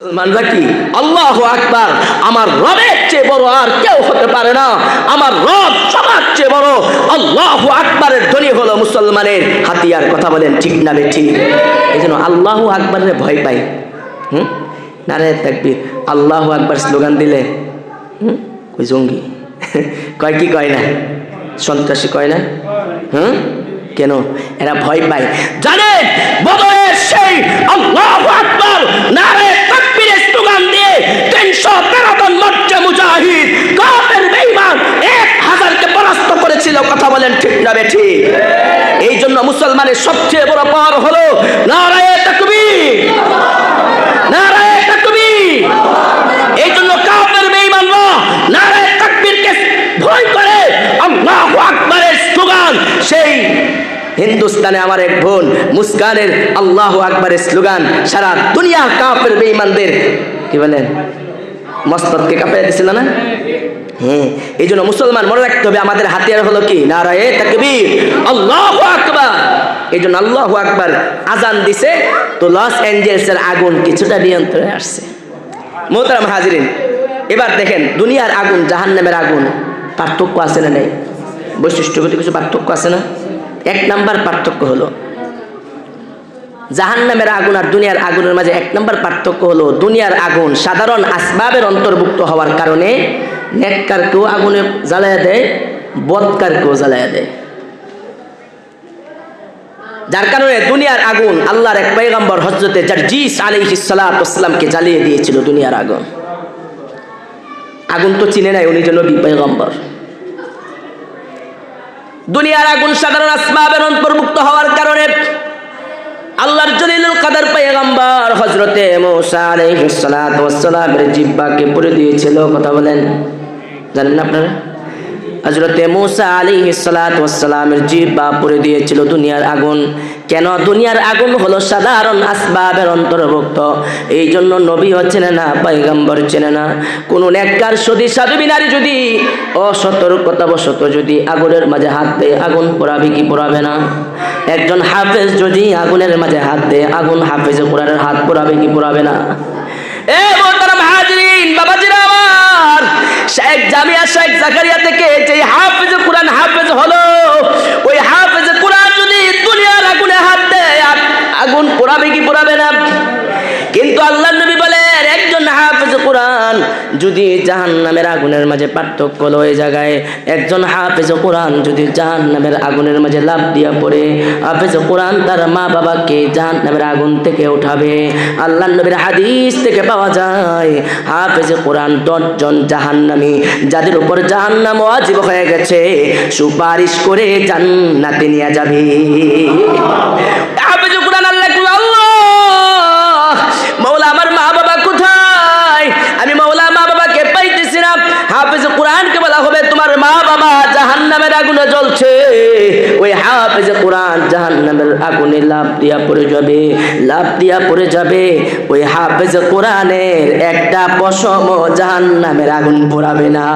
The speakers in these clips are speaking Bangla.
মুসলমানরা কি আল্লাহু আকবার, আমার রবের চেয়ে বড় আর কেউ হতে পারে না, আমার রব সবার চেয়ে বড়। আল্লাহু আকবারের ধ্বনি হলো মুসলমানের হাতিয়ার। কথা বলেন ঠিক না ঠিক? এই জন্য আল্লাহু আকবারের ভয় পাই। নারে তাকবীর, আল্লাহু আকবার স্লোগান দিলে ওই জঙ্গি কয় কি কয় না, সন্ত্রাসী কয় না। কেন? এরা ভয় পায়। জানেন বদরের সেই আল্লাহু আকবার নারে তাকবীরের স্লোগান দিয়ে 313 জন মর্চা মুজাহিদ কাফের বেঈমান 1000কে পরাস্ত করেছিল। কথা বলেন ঠিক না ঠিক? এই জন্য মুসলমানের সবচেয়ে বড় পাওয়ার হলো নারায়ে তাকবীর, নারায়ে তাকবীর। এই জন্য কাফের বেঈমানরা নারায়ে তাকবীরকে ভয় করে। আল্লাহু আকবারের স্লোগান, সেই হিন্দুস্তানে আমার এক বোন মুস্কানের আল্লাহু আকবারের স্লোগান সারা দুনিয়া কাফের বেঈমানদের কি বলেন মস্তকে কাঁপিয়ে দিছিল না? এই জন্য মুসলমান মনে রাখতে হবে আমাদের হাতিয়ার হলো কি নারায়ে তাকবীর, আল্লাহু আকবার। এই জন্য আল্লাহু আকবার আজান দিছে তো লস অ্যাঞ্জেলসের আগুন কিছুটা নিয়ন্ত্রণে আসছে। মোহতারাম হাজিরিন, এবার দেখেন দুনিয়ার আগুন জাহান্নামের আগুন পার্থক্য আছে না নেই? বৈশিষ্ট্যগত কিছু পার্থক্য আছে না? এক নাম্বার পার্থক্য হলো জাহান্নামের আগুন আর দুনিয়ার আগুনের মাঝে এক নাম্বার পার্থক্য হলো দুনিয়ার আগুন সাধারণ আসবাবের অন্তর্ভুক্ত হওয়ার কারণে নেককারকেও আগুনে জ্বালায়া দেয়, বদকারকেও জ্বালায়া দেয়। যার কারণে দুনিয়ার আগুন আল্লাহর এক পয়গম্বর হযরতে জারজিস আলাইহিস সালাতু ওয়াস সালামকে জ্বালিয়ে দিয়েছিল। দুনিয়ার আগুন, আগুন তো চিনে নাই, উনি যে নবী পয়গম্বর। দুনিয়ার আগুন সাধারণ আসবাবের অন্তর্ভুক্ত হওয়ার কারণে আল্লাহর জলিলুল কদর পয়গম্বর হযরতে মূসা আলাইহিস সালাতু ওয়াস সালামের জিহ্বাকে পুড়ে দিয়েছিল। কথা বলেন, জানেন না আপনারা? হযরতে মূসা আলাইহিস সালাতু ওয়াস সালামের জিহ্বা পুড়ে দিয়েছিল দুনিয়ার আগুন। কেন? দুনিয়ার আগুন হলো সাধারণ আসবাবের অন্তর্ভুক্ত। এই জন্য নবী চেনে না, পয়গম্বর চেনে না। কোন নেককার সাধু নারী যদি অসতর্কতাবশত যদি আগুনের মাঝে হাত দেয়, আগুন পোড়াবে কি পোড়াবে না? একজন হাফেজ যদি আগুনের মাঝে হাত দেয়, আগুন হাফেজে কোরআনের হাত পোড়াবে কি পোড়াবে না? এ মোহতারাম হাজিরিন, বাবাজিরা আমার, শেখ জামিয়া শেখ জাকারিয়া থেকে যে হাফেজ কোরআন হাফেজ হলো, ওই হাফেজ কোরআন যদি দুনিয়ার আগুনে হাত দেয়, আগুন পোড়াবে কি পোড়াবে না? কিন্তু আল্লাহর নবী বলেন একজন হাফেজ কোরআন যদি জাহান্নামের আগুনের মাঝে পার্থক্য হলো এই জায়গায়, একজন হাফেজ কোরআন যদি জাহান্নামের আগুনের মাঝে লাফ দিয়া পড়ে, হাফেজ কোরআন তার মা বাবাকে জাহান্নামের আগুন থেকে উঠাবে। আল্লাহর নবীর হাদিস থেকে পাওয়া যায় হাফেজ কোরআন 10 জন জাহান্নামী যাদের উপর জাহান্নাম ওয়াজিব হয়ে গেছে সুপারিশ করে জান্নাতে নিয়ে যাবে। হাফেজ কোরআন আল্লাহ মাওলা আমার মা বাবা কোথায়? আমি মাওলা মা বাবাকে পাইতেছি না। হাফেজ কোরআনকে বলা হবে তোমার মা বাবা জাহান্নামের আগুনে জ্বলছে। ওই হাফেজ কোরআন জাহান্নামের আগুনে লাফ দিয়া পড়ে যাবে, লাফ দিয়া পড়ে যাবে। ওই হাফেজ কোরআনের একটা পশম জাহান্নামের আগুন পোড়াবে না।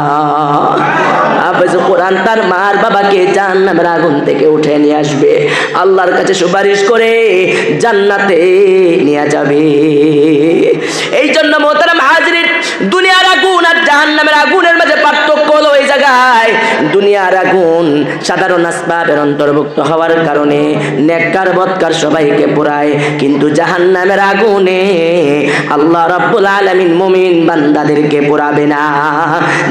হাফেজ কোরআন তার মার বাবাকে জাহান্নামের আগুন থেকে উঠে নিয়ে আসবে, আল্লাহর কাছে সুপারিশ করে জান্নাতে নিয়ে যাবে। এই জন্য মোহতারাম হাজিরিন, দুনিয়ার আগুন আর জাহান্নামের আগুনের মাঝে পার্থক্য হলো এই জায়গায় দুনিয়ার আগুন সাধারণ আসবাবের অন্তর্ভুক্ত হওয়ার কারণে নেককার বদকার সবাইকে পোড়ায়, কিন্তু জাহান্নামের আগুনে আল্লাহ রাব্বুল আলামিন মুমিন বান্দাদেরকে পোড়াবে না।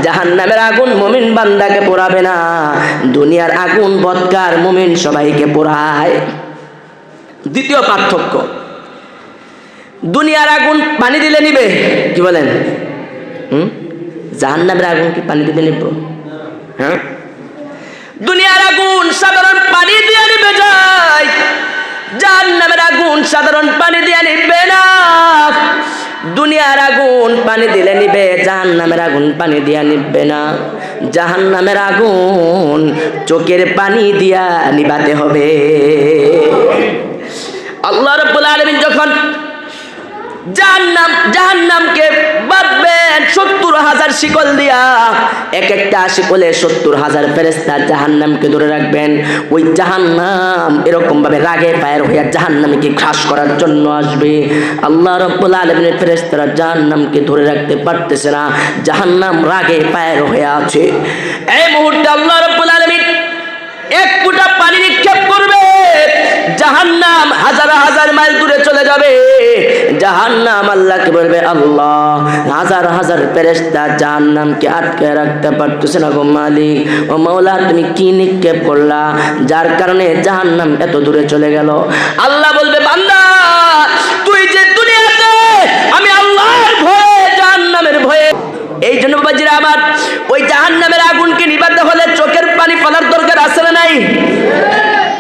জাহান্নামের আগুন মুমিন বান্দাকে পোড়াবে না, দুনিয়ার আগুন বদকার মুমিন সবাইকে পোড়ায়। দ্বিতীয় পার্থক্য, দুনিয়ার আগুন পানি দিলে নিবে, কি বলেন? জাহান্নামের আগুন কি পানি দিলে নিব? হ্যাঁ, দুনিয়ার আগুন সাধারণ পানি দিয়ে নিবে যায়, জাহান্নামের আগুন সাধারণ পানি দিয়ে নিবে না। দুনিয়ার আগুন পানি দিলে নিবে, জাহান্নামের আগুন পানি দিয়া নিবে না। জাহান্নামের আগুন চোখের পানি দিয়া নিবাতে হবে। আল্লাহ রাব্বুল আলামিন যখন জাহান্নামকে বাঁধবেন, 70,000 70,000 শিকল দিয়া, এক একটা শিকলে 70,000 ফেরেশতা জাহান্নামকে ধরে রাখবেন। ওই জাহান্নাম এরকম ভাবে রাগে ফায়ার হইয়া জাহান্নামকে গ্রাস করার জন্য আসবে। আল্লাহ রাব্বুল আলামিনের ফেরেশতারা জাহান্নামকে ধরে রাখতে পারতেছে না, জাহান্নাম রাগে ফায়ার হয়ে আছে। এই মুহূর্তে আল্লাহ রাব্বুল আলামিন এক ফোঁটা পানি নিক্ষেপ করবে, জাহান্নাম হাজার হাজার মাইল দূরে চলে যাবে। জাহান্নাম আল্লাহকে বলবে, আল্লাহ হাজার হাজার ফেরেশতা জাহান্নামকে আটকে রাখতে পারতেছে না গো মালিক, ও মাওলা তুমি কি নিক্ষেপ করলা যার কারণে জাহান্নাম এত দূরে চলে গেল? আল্লাহ বলবে, বান্দা তুই যে দুনিয়াতে আমি আল্লাহর ভয়ে জাহান্নামের ভয়ে। এই জন্য বাবাজিরা আমার, ওই জাহান্নামের আগুনকে নিভাতে হলে চোখের পানি ফেলার দরকার আছে না নাই?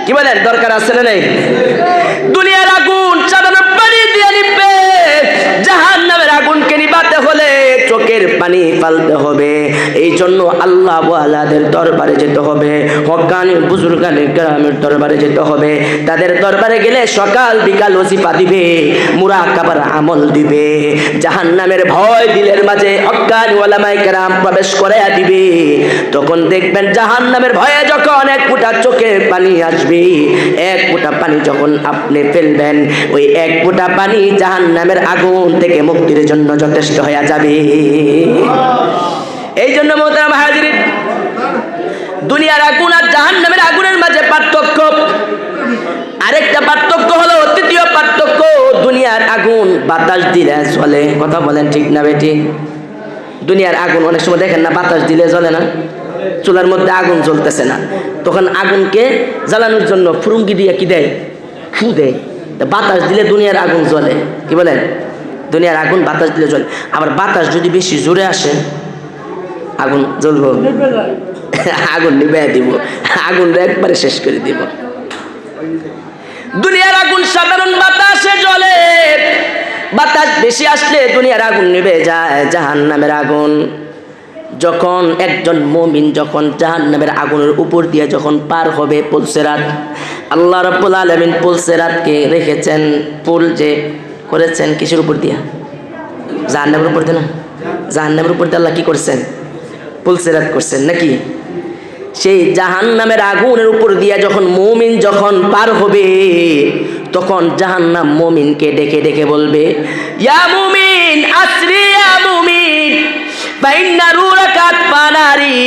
কি বলেন, দরকার আছে না নাই? দুনিয়ার আগুন সাধারণ পানি দিয়ে নিবে, জাহান্নামের আগুনকে নিভাতে হলে চোখের পানি ফেলতে হবে। এই জন্য আল্লাহ ওয়ালাদের দরবারে যেতে হবে, হক্কানি বুজুর্গানে গ্রামের দরবারে যেতে হবে। তাদের দরবারে গেলে সকাল বিকাল ওজিফা দিবে, মুরাকাবার আমল দিবে। জাহান্নামের ভয় দিলের মাঝে হক্কানি ওলামায়ে কেরাম প্রবেশ করাইয়া দিবে। তখন দেখবেন জাহান্নামের ভয়ে যখন এক ফোঁটা চোখের পানি আসবে, এক ফোঁটা পানি যখন আপনি ফেলবেন, ওই এক ফোঁটা পানি জাহান্নামের আগুন থেকে মুক্তির জন্য যথেষ্ট হয়ে যাবে। এই জন্য মোহতারাম হাজিরিন, দুনিয়ার আগুন আর জাহান্নামের আগুনের মাঝে পার্থক্য। আরেকটা পার্থক্য হলো, তৃতীয় পার্থক্য, দুনিয়ার আগুন বাতাস দিলে জ্বলে। কথা বলেন ঠিক না বেটি? দুনিয়ার আগুন অনেক সময় দেখেন না, বাতাস দিলে জ্বলে না, চুলার মধ্যে আগুন জ্বলতেছে না, তখন আগুনকে জ্বালানোর জন্য ফুরুঙ্গি দিয়ে কি দেয়, ফু দেয়। বাতাস দিলে দুনিয়ার আগুন জ্বলে। কি বলেন? দুনিয়ার আগুন বাতাস দিলে জ্বলে। আবার বাতাস যদি বেশি জোরে আসে আগুন জ্বলবো, আগুন নিভে দিব, আগুনটা একবারে শেষ করে দিব। দুনিয়ার আগুন সাধারণ বাতাসে জ্বলে, বাতাস বেশি আসলে দুনিয়ার আগুন নিভে যায়। জাহান্নামের আগুন যখন একজন মুমিন যখন জাহান্নামের আগুনের উপর দিয়ে যখন পার হবে, পুলসিরাত, আল্লাহ রাব্বুল আলামিন পুলসিরাতকে রেখেছেন, পুল যে করেছেন কিসের উপর দিয়া? জাহান্নামের উপর দিয়ে না? জাহান্নামের উপর দিয়ে আল্লাহ কি করছেন? পুলসিরাত করছেন নাকি? সেই জাহান্নামের আগুনের উপর দিয়া যখন মুমিন যখন পার হবে, তখন জাহান্নাম মুমিনকে ডেকে ডেকে বলবে, ইয়া মুমিন আসরি, ইয়া মুমিন বাইন্না রুরাকাত পানারি।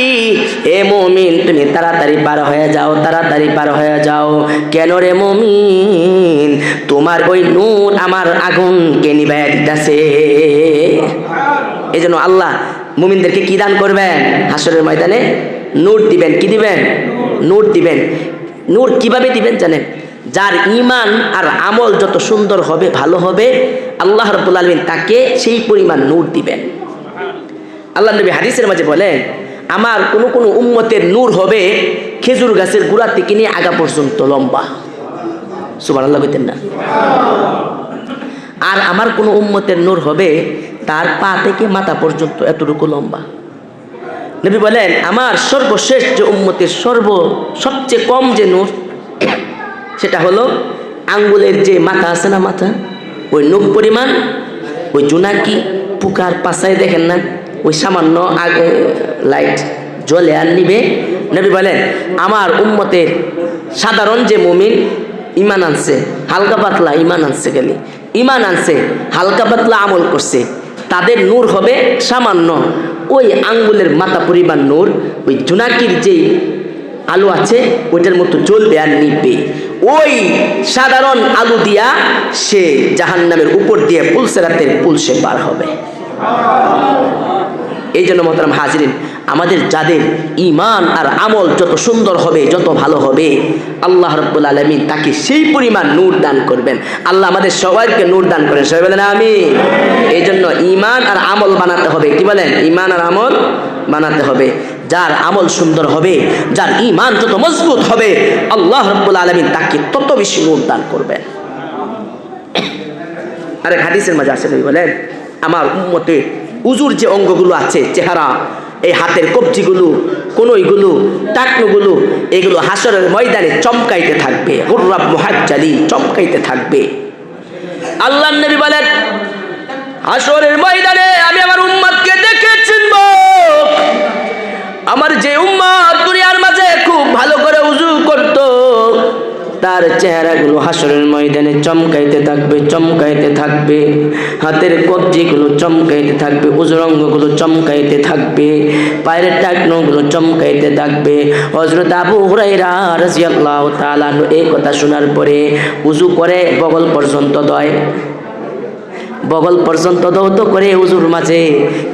এ মুমিন তুমি তাড়াতাড়ি পার হয়ে যাও, তাড়াতাড়ি পার হয়ে যাও। কেন রে মুমিন? তোমার ওই নূর আমার আগুনকে নিভাইয়া দিতেছে। এই জন্য আল্লাহ মুমিনদেরকে কি দান করবেন? হাসরের ময়দানে নূর দিবেন। কি দিবেন? নূর দিবেন। নূর কিভাবে দিবেন জানেন? যার ঈমান আর আমল যত সুন্দর হবে, ভালো হবে, আল্লাহ রাব্বুল আলামিন তাকে সেই পরিমাণ নূর দিবেন। আল্লাহ নবী হাদিসের মাঝে বলেন, আমার কোনো কোনো উম্মতের নূর হবে খেজুর গাছের গোড়া থেকে নিয়ে আগা পর্যন্ত লম্বা। সুবহানাল্লাহ কইতেন না? আর আমার কোনো উম্মতের নূর হবে তার পা থেকে মাথা পর্যন্ত এতটুকু লম্বা। নবী বলেন, আমার সর্বশেষ যে উম্মতের সবচেয়ে কম যে নূর, সেটা হলো আঙ্গুলের যে মাথা আছে না, মাথা ওই নখ পরিমাণ, ওই জোনাকি পোকার পাশায় দেখেন না, ওই সামান্য আগে লাইট জ্বলে আর নিবে। নবী বলেন, আমার উম্মতের সাধারণ যে মুমিন ঈমান আনছে, হালকা পাতলা ঈমান আনছে, খালি ঈমান আনছে, হালকা পাতলা আমল করছে, তাদের নূর হবে সামান্য ওই আঙ্গুলের মাথা পরিমাণ নূর। ওই জোনাকির যে আলু আছে ওইটার মতো জ্বলবে আর নিবে। ওই সাধারণ আলু দিয়া সে জাহান্নামের উপর দিয়ে পুলসিরাতের পুল সে পার হবে। এই জন্য মোহতারাম হাজিরিন, আমাদের যাদের ঈমান আর আমল যত সুন্দর হবে, যত ভালো হবে, আল্লাহ রাব্বুল আলামিন তাকে সেই পরিমাণ নূর দান করবেন। আল্লাহ আমাদের সবাইকে নূর দান করেন, সবাই বলেন আমিন। এই জন্য ঈমান আর আমল বানাতে হবে। কি বলেন? ঈমান আর আমল বানাতে হবে। যার আমল সুন্দর হবে, যার ঈমান যত মজবুত হবে, আল্লাহ রাব্বুল আলামিন তাকে তত বেশি নূর দান করবেন। আরেক হাদিসের মাঝে আছে, নবী বলেন, আমার উম্মতে উজুর যে অঙ্গগুলো আছে, চেহারা, এই হাতের কবজিগুলো, কনুইগুলো, টাকনুগুলো, এগুলো হাসরের ময়দানে চমকাইতে থাকবে, হুররাব মুহাজ্জালি চমকাইতে থাকবে। আল্লাহর নবী বলেন, হাসরের ময়দানে আমি আমার উম্মতকে দেখে চিনবো। আমার যে উম্মত দুনিয়ার মাঝে খুব ভালো করে উযু করত, তার চেহারাগুলো হাসরের ময়দানে চমকাইতে থাকবে, চমকাইতে থাকবে। হাতের কবজিগুলো চমকাইতে থাকবে, উযুর অঙ্গগুলো চমকাইতে থাকবে, পায়ের টাকনোগুলো চমকাইতে থাকবে। হযরত আবু হুরায়রা রাদিয়াল্লাহু তাআলা এই কথা শোনার পরে উযু করে বগল পর্যন্ত দয়, বগল পর্যন্ত দৌত করে উযুর মাঝে।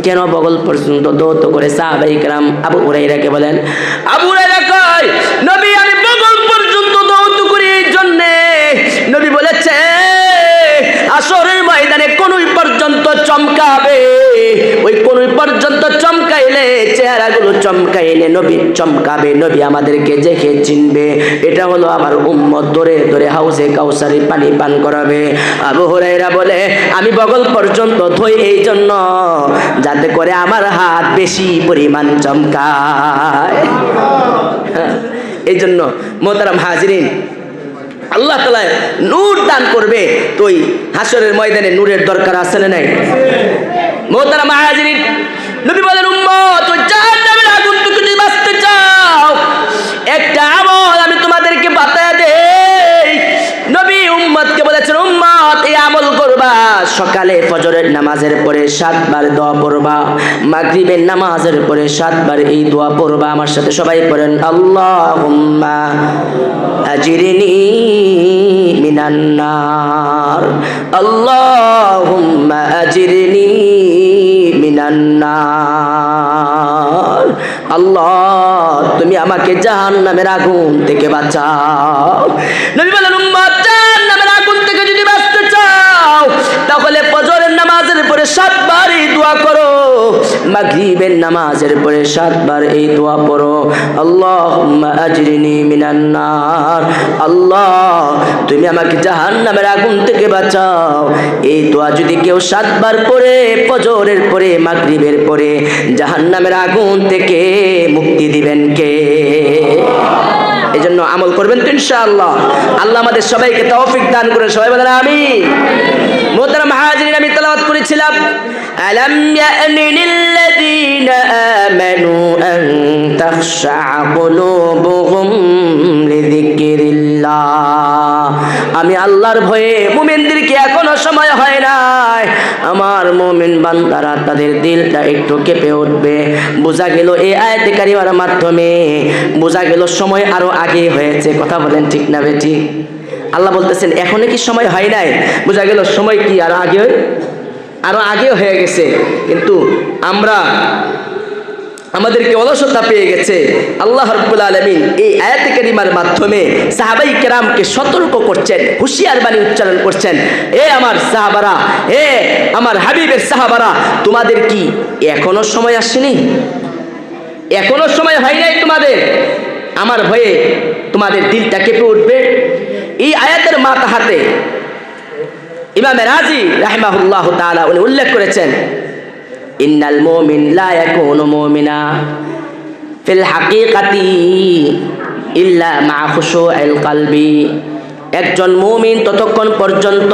কেন বগল পর্যন্ত দৌত করে? সাহাবায়ে কেরাম আবু হুরায়রাকে বলেন, আবু হুরায়রা কয়, নবী আমি বগল পর্যন্ত দৌত করি এই জন্যে, নবী বলেছে আসরের ময়দানে কোনই পর্যন্ত চমকাবে, ওই কোনই পর্যন্ত চমকাইলে, চেহারাগুলো চমকাইলে নবী চমকাবে, নবী আমাদেরকে দেখে চিনবে। এটা হলো আমার উম্মত, ধরে ধরে হাউজে কাউসারে পানি পান করাবে। আবু হুরায়রা বলে আমি বগল পর্যন্ত ধুই এই জন্য, যাতে করে আমার হাত বেশি পরিমাণ চমকায়। এই জন্য মোহতারাম হাজিরিন, আল্লাহ তাআলা নূর দান করবে, তো ওই হাসরের ময়দানে নূরের দরকার আছে না নাই? মোহতারাম হাজিরিন, নবী বলেন উম্মত ওই জাহান্নামের আগুন থেকে যদি বাঁচতে চাও, একটা আমল আমি তোমাদেরকে বাতায় দেই। নবী উম্মতকে বলেছেন উম্মত এই আমল করবা, সকালে ফজরের নামাজের পরে 7 বার দোয়া পড়বা, মাগরিবের নামাজের পরে 7 বার এই দোয়া পড়বা। আমার সাথে সবাই পড়েন, আল্লাহুম্মা আজিরনি মিনান নার, আল্লাহুম্মা আজিরনি মিনান নার। আল্লাহ তুমি আমাকে জাহান্নামের আগুন থেকে বাঁচাও। নবী বলেন উম্মত জাহান্নামের আগুন থেকে যদি বাঁচতে চাও, তাহলে ফজরের নামাজের পরে 7 বার এই দোয়া করো, মাগরিবের নামাজের পরে 7 বার এই দোয়া পড়ো, আল্লাহুম্মা আজরিনি মিনান নার, আল্লাহ তুমি আমাকে জাহান্নামের আগুন থেকে বাঁচাও। এই দোয়া যদি কেউ 7 বার পড়ে, ফজরের পরে মাগরিবের পরে, জাহান্নামের আগুন থেকে মুক্তি দিবেন কে? এই জন্য আমল করবেন তো ইনশাআল্লাহ। আল্লাহ আমাদের সবাইকে তৌফিক দান করে, সবাই বলেন আমিন। মোহতারাম হাজিরিন, আমি তেলাওয়াত করেছিলাম আলাম ইয়ানি লিল্লাযীনা আমানু আন তাখশা কুলুবুহুম লিযিকরিল্লাহ। আমি আল্লাহর ভয়ে মুমিনদেরকে এখনো সময় হয় নাই, আমার মুমিন বান্দারা তাদের দিলটা একটু কেঁপে উঠবে। বোঝা গেল এই আয়াতে কারিমার মাধ্যমে, বোঝা গেল সময় আরো আগে হয়েছে। কথা বলেন ঠিক না বেঠিক? আল্লাহ বলতেছেন এখনো কি সময় হয় নাই? বোঝা গেল সময় কি আরো আগে হয়ে গেছে, কিন্তু আমাদেরকে অলসতা পেয়ে গেছে। আল্লাহ রাব্বুল আলামিন এই আয়াতে কারিমার মাধ্যমে সাহাবায়ে কেরামকে সতর্ক করছেন, হুঁশিয়ার বাণী উচ্চারণ করছেন, এ আমার সাহাবারা, হে আমার হাবিবের সাহাবারা, তোমাদের কি এখনো সময় আসেনি? এখনো সময় হয় নাই তোমাদের? আমার ভয়ে তোমাদের দিলটা কেঁপে উঠবে। এই আয়াতের মাতাহাতে ইমাম রাজি রাহিমাহুল্লাহ তাআলা উনি উল্লেখ করেছেন, ইন্নাল মুমিন লা ইয়াকুনু মুমিনা ফিল হাকিকাতি ইল্লা মা খুশুইল কলবি। একজন মুমিন ততক্ষণ পর্যন্ত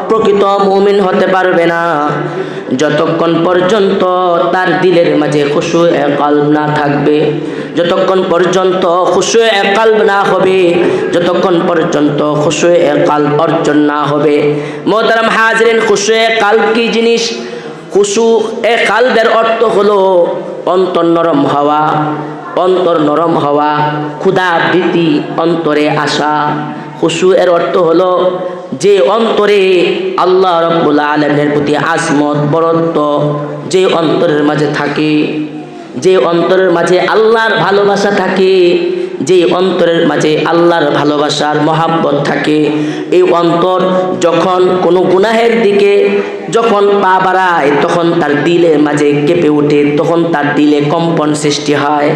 প্রকৃত মুমিন হতে পারবে না যতক্ষণ পর্যন্ত তার দিলের মাঝে খুশুয়ে কলব না থাকবে, যতক্ষণ পর্যন্ত খুশুয়ে কলব না হবে, যতক্ষণ পর্যন্ত খুশুয়ে কলব অর্জন না হবে। মোহতারাম হাজিরিন, খুশুয়ে কলব কি জিনিস? খুশুয়ে কলবের অর্থ হলো অন্তর নরম হওয়া, অন্তর নরম হওয়া, ক্ষুধা ভীতি অন্তরে আসা। খুশু এর অর্থ হলো যে অন্তরে আল্লাহ রাব্বুল আলামিনের প্রতি আজমত বরত্ব যে অন্তরের মাঝে থাকে, যে অন্তরের মাঝে আল্লাহর ভালোবাসা থাকে, যে অন্তরের মাঝে আল্লাহর ভালোবাসার মহাব্বত থাকে, এই অন্তর যখন কোনো গুনাহের দিকে যখন পা বাড়ায় তখন তার দিলের মাঝে কেঁপে ওঠে, তখন তার দিলে কম্পন সৃষ্টি হয়।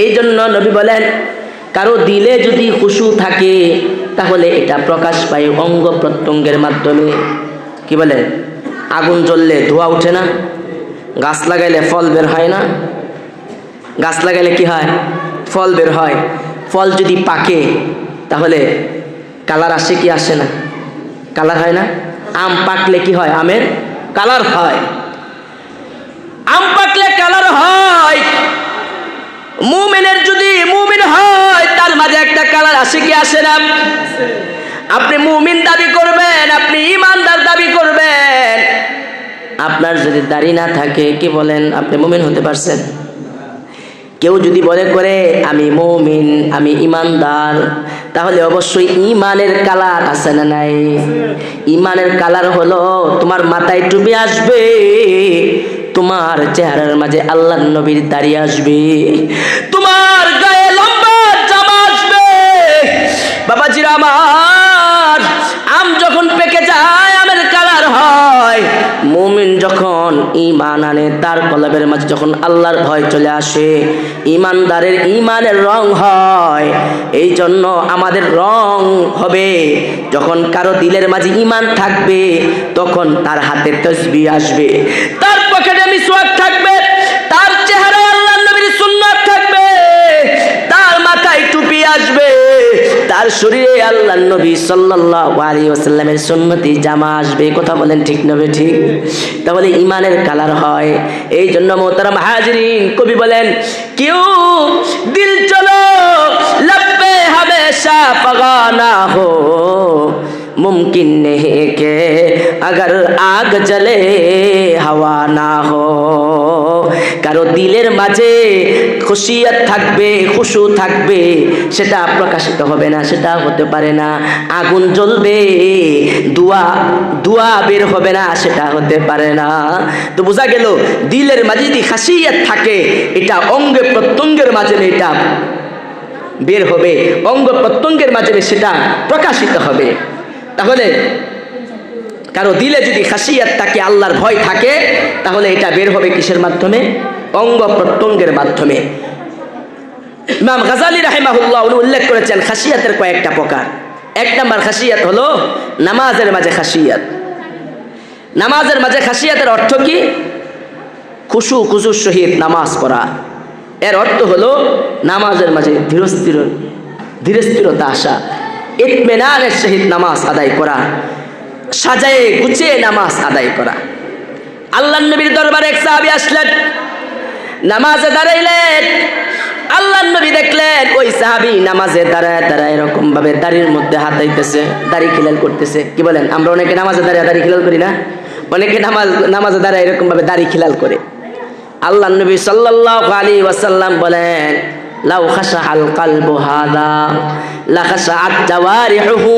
এই জন্য নবী বলেন কারো দিলে যদি খুশু থাকে তাহলে এটা প্রকাশ পায় অঙ্গ প্রত্যঙ্গের মাধ্যমে। কি বলে? আগুন জ্বললে ধোঁয়া ওঠে না? গাছ লাগাইলে ফল বের হয় না? গাছ লাগাইলে কি হয়? ফল বের হয়। ফল যদি পাকে তাহলে কালার আসে কি আসে না? কালার হয় না? আম পাকলে কি হয়? আমের কালার হয়। আম পাকলে কালার হয়, মুমিনের যদি মুমিন হয় তার মাঝে একটা কালার আসে কি আসে না? আপনি মুমিন দাবি করবেন, আপনি ইমানদার দাবি করবেন, আপনার যদি দাড়ি না থাকে কি বলেন আপনি মুমিন হতে পারছেন? কেউ যদি বলে করে আমি মুমিন আমি ইমানদার, তাহলে অবশ্যই ইমানের কালার আছে না নাই? ইমানের কালার হলো তোমার মাথায় টুপি আসবে, তোমার চেহারার মাঝে আল্লাহর নবীর দাড়ি আসবে, তোমার গায়ে লম্বা জামা আসবে। বাবাজিরা আমার, আম যখন পেকে যায় আমের কালার হয়। মুমিন যখন ঈমান আনে তার কলবের মাঝে যখন আল্লাহর ভয় চলে আসে, ঈমানদারের ঈমানের রং হয়। এই জন্য আমাদের রং হবে, যখন কারো দিলের মাঝে ঈমান থাকবে তখন তার হাতে তাসবিহ আসবে, তার পকেটে মিসওয়াক থাকবে, তার চেহারায় আল্লাহর নবীর সুন্নাত থাকবে, তার মাথায় টুপি আসবে, তার শরীরে আল্লাহর নবী সাল্লাল্লাহু আলাইহি ওয়াসাল্লামের সুন্নতি জামা আসবে। কথা বলেন ঠিক না ঠিক? তাহলে ঈমানের কালার হয়। এই জন্য মোহতারাম হাজিরিন, কবি বলেন কিউ দিল চলো লব্বে হমেশা পগানা হো, মুমকিন নেহি কে अगर आग जले हवा ना हो। কারো দিলের মাঝে খুশিয়াত থাকবে, খুশু থাকবে, সেটা প্রকাশিত হবে না, সেটা হতে পারে না। আগুন জ্বলবে, দুয়া বের হবে না, সেটা হতে পারে না। তো বোঝা গেল দিলের মাঝে যদি খাসিয়াত থাকে এটা অঙ্গে প্রত্যঙ্গের মাঝে এটা বের হবে, অঙ্গ প্রত্যঙ্গের মাঝে সেটা প্রকাশিত হবে। তাহলে কারো দিলে যদি খাসিয়াত থাকে, আল্লাহর ভয় থাকে, তাহলে এটা বের হবে কিসের মাধ্যমে? অঙ্গ প্রত্যঙ্গের মাধ্যমে। ইমাম গাজালি রাহিমাহুল্লাহ উনি উল্লেখ করেছেন খাসিয়াতের কয়েকটা প্রকার। এক নাম্বার খাসিয়াত হলো নামাজের মাঝে খাসিয়াত। নামাজের মাঝে খাসিয়াতের অর্থ কি? খুশুর সহিত নামাজ পড়া। এর অর্থ হলো নামাজের মাঝে ধীর স্থিরতা আসা, ইতমিনানের সহিত নামাজ আদায় করা, সাজায়ে গুছিয়ে নামাজ আদায় করা। আল্লাহর নবীর দরবারে এক সাহাবী আসলেন, নামাজে দাঁড়াইলেন। আল্লাহর নবী দেখলেন ওই সাহাবী নামাজে দাঁড়ায় দাঁড়ায় এরকম ভাবে দাড়ির মধ্যে হাত দিতেছে, দাড়ি খিলাল করতেছে। কি বলেন? আমরা অনেকে নামাজে দাঁড়ায় দাড়ি খিলাল করি না? অনেকে নামাজে দাঁড়ায় এরকম ভাবে দাড়ি খিলাল করে। আল্লাহর নবী সাল্লাল্লাহু আলাইহি ওয়াসাল্লাম বলেন লাউ খাশাআল কলবু হাদা লা খাশাআত জাওয়ারিহু।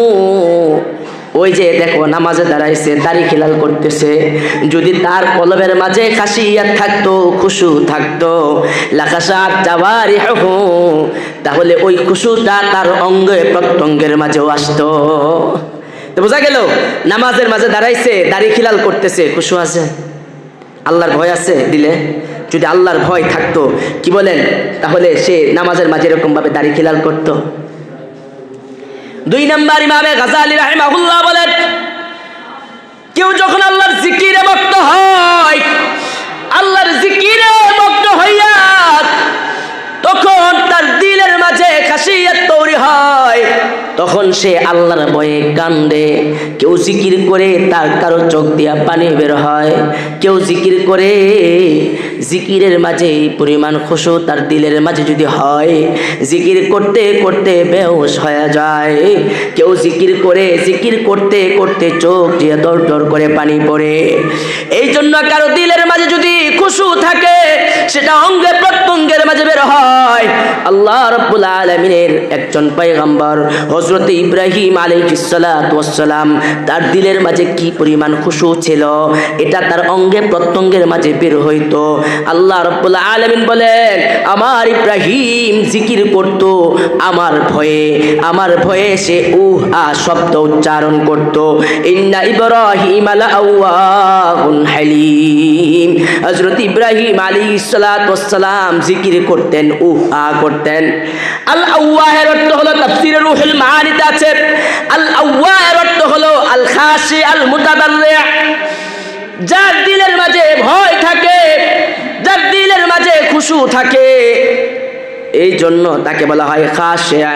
ওই যে দেখো নামাজে দাঁড়াইছে, দাড়ি খিলাল করতেছে, যদি তার কলবের মাঝে খাসিয়াত থাকতো, খুশু থাকতো, লা খাশাআত জাওয়ারিহু, তাহলে ওই খুশুটা তার অঙ্গে প্রত্যঙ্গের মাঝেও আসতো। তো বোঝা গেল নামাজের মাঝে দাঁড়াইছে, দাড়ি খিলাল করতেছে, খুশু আছে, আল্লাহর ভয় আছে দিলে। যদি আল্লাহর ভয় থাকতো কি বলেন, তাহলে সে নামাজের মাঝে এরকম ভাবে দাড়ি খিলাল করতো। দুই নাম্বার ইমামে গাজালি রাহিমাহুল্লাহ বলেন কেউ যখন আল্লাহর জিকিরে মগ্ন হয়, আল্লাহর জিকিরে মগ্ন হইয়া তখন তার দিলের মাঝে খাসিয়াত তৈরি হয়, তখন সে আল্লাহর ভয়ে কান্দে। কেউ জিকির করে তার কারো চোখ দিয়া পানি বের হয়, কেউ জিকির করে জিকিরের মাঝে পরিমাণ খুশু তার দিলের মাঝে যদি হয়, জিকির করতে করতে বেহুশ হয়ে যায়। কেউ জিকির করে জিকির করতে করতে চোখ দিয়ে দর দর করে পানি পড়ে। এই জন্য কারো দিলের মাঝে যদি খুশু থাকে সেটা অঙ্গে প্রত্যঙ্গের মাঝে বের হয়। আল্লাহ রাব্বুল আলামিনের একজন পয়গম্বর হযরত ইব্রাহিম আলাইহিস সালাতু ওয়াস সালাম, তার দিলের মাঝে কি পরিমাণ খুশু ছিল এটা তার অঙ্গে প্রত্যঙ্গের মাঝে বের হইতো। আল্লাহ রাব্বুল আলামিন বলেন আমার ইব্রাহিম জিকির করত আমার ভয়ে সে শব্দ উচ্চারণ করত। ইন্না ইব্রাহিম লাআওয়াহুন হালিম। হযরত ইব্রাহিম আলাইহিস সালাতু ওয়াস সালাম জিকির করতেন, করতেন। আল আওয়াহের অর্থ হলো তাফসীরে রুহুল মাআনিতে আছে, আল আওয়াহের অর্থ হলো আল খাশি আল মুতাদাররি, যার দিলের মাঝে ভয় থাকে, যার দিলের মাঝে খুশু থাকে, এই জন্য তাকে বলা হয় খাশিয়া।